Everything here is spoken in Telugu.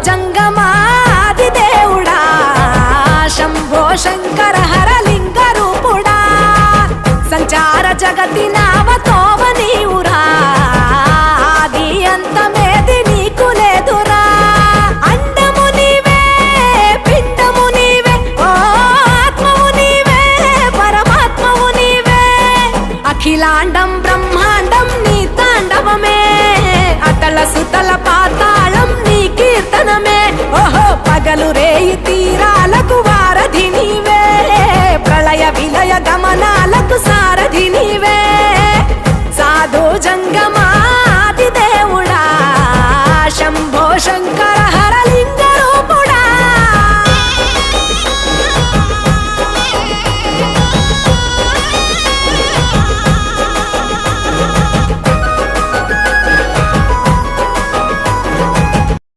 జంగమాది దేవుడా శంభో శంకర హరలింగ రూపుడా సంచార జగతి నావతోవ నీవురా ఆది అంతమేది నీకు లేదురా అండము నీవే పిండము నీవే ఓ ఆత్మవు నీవే పరమాత్మవు నీవే అఖిలాండం బ్రహ్మాండం నీ తాండవమే అతల సుతల పాతాళం నీ కీర్తనమే ఓహో పగలు రేయి తీరాలకు వారధి నీవే ప్రళయ విలయ గమనాలకు సారథి నీవే సాధు జంగమ